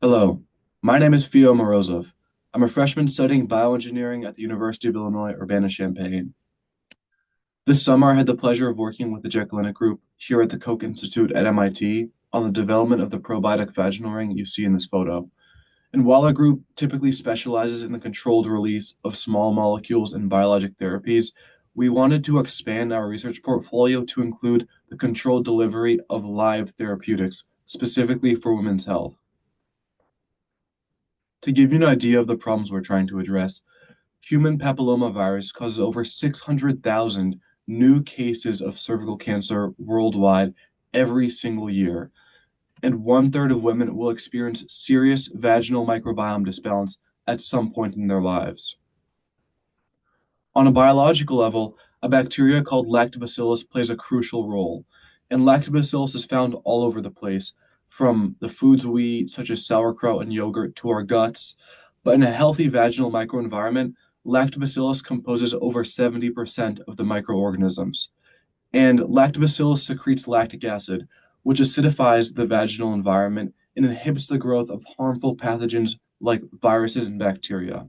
Hello, my name is Feodor Morozov. I'm a freshman studying bioengineering at the University of Illinois, Urbana-Champaign. This summer, I had the pleasure of working with the Jacqueline Group here at the Koch Institute at MIT on the development of the probiotic vaginal ring you see in this photo. And while our group typically specializes in the controlled release of small molecules and biologic therapies, we wanted to expand our research portfolio to include the controlled delivery of live therapeutics, specifically for women's health. To give you an idea of the problems we're trying to address, human papillomavirus causes over 600,000 new cases of cervical cancer worldwide every single year, and one-third of women will experience serious vaginal microbiome disbalance at some point in their lives. On a biological level, a bacteria called lactobacillus plays a crucial role, and lactobacillus is found all over the place, from the foods we eat, such as sauerkraut and yogurt, to our guts. But in a healthy vaginal microenvironment, lactobacillus composes over 70% of the microorganisms. And lactobacillus secretes lactic acid, which acidifies the vaginal environment and inhibits the growth of harmful pathogens like viruses and bacteria.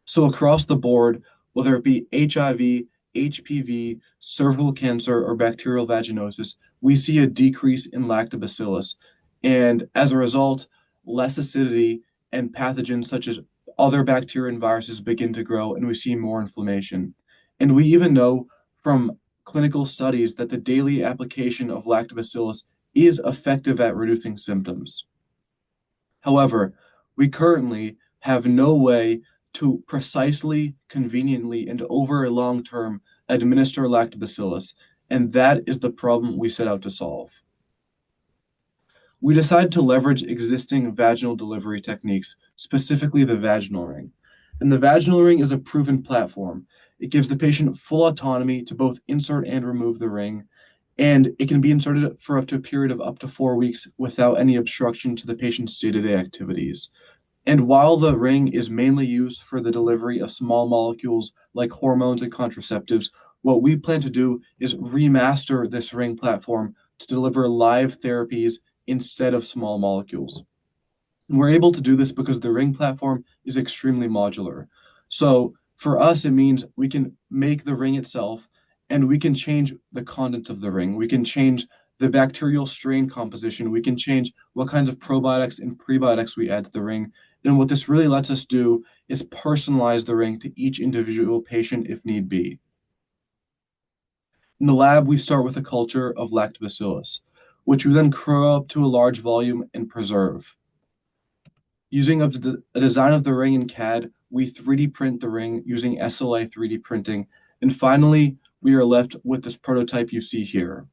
So across the board, whether it be HIV, HPV, cervical cancer, or bacterial vaginosis, we see a decrease in lactobacillus. And as a result, less acidity and pathogens such as other bacteria and viruses begin to grow, and we see more inflammation. And we even know from clinical studies that the daily application of lactobacillus is effective at reducing symptoms. However, we currently have no way to precisely, conveniently, and over a long term administer lactobacillus, and that is the problem we set out to solve. We decided to leverage existing vaginal delivery techniques, specifically the vaginal ring. And the vaginal ring is a proven platform. It gives the patient full autonomy to both insert and remove the ring, and it can be inserted for up to a period of up to 4 weeks without any obstruction to the patient's day-to-day activities. And while the ring is mainly used for the delivery of small molecules like hormones and contraceptives, what we plan to do is remaster this ring platform to deliver live therapies instead of small molecules. And we're able to do this because the ring platform is extremely modular. So for us, it means we can make the ring itself and we can change the content of the ring. We can change the bacterial strain composition. We can change what kinds of probiotics and prebiotics we add to the ring. And what this really lets us do is personalize the ring to each individual patient if need be. In the lab, we start with a culture of lactobacillus, which we then grow up to a large volume and preserve. Using a design of the ring in CAD, we 3D print the ring using SLA 3D printing. And finally, we are left with this prototype you see here.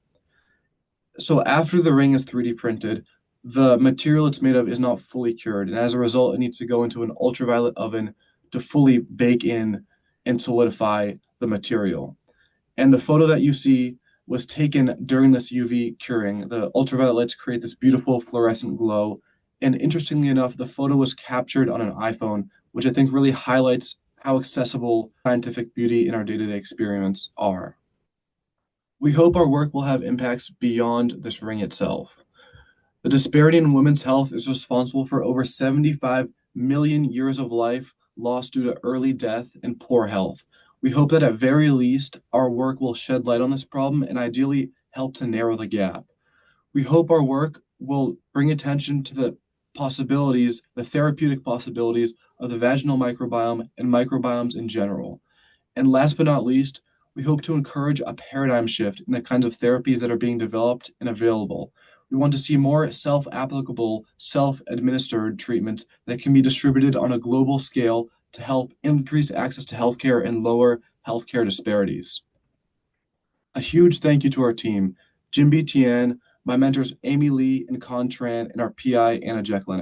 So after the ring is 3D printed, the material it's made of is not fully cured. And as a result, it needs to go into an ultraviolet oven to fully bake in and solidify the material. And the photo that you see was taken during this UV curing. The ultraviolet lights create this beautiful fluorescent glow. And interestingly enough, the photo was captured on an iPhone, which I think really highlights how accessible scientific beauty in our day-to-day experiments are. We hope our work will have impacts beyond this ring itself. The disparity in women's health is responsible for over 75 million years of life lost due to early death and poor health. We hope that at very least, our work will shed light on this problem and ideally help to narrow the gap. We hope our work will bring attention to the possibilities, the therapeutic possibilities of the vaginal microbiome and microbiomes in general. And last but not least, we hope to encourage a paradigm shift in the kinds of therapies that are being developed and available. We want to see more self-applicable, self-administered treatments that can be distributed on a global scale to help increase access to healthcare and lower healthcare disparities. A huge thank you to our team, Jim B. Tien, my mentors Amy Lee and Con Tran, and our PI, Anna Jacqueline.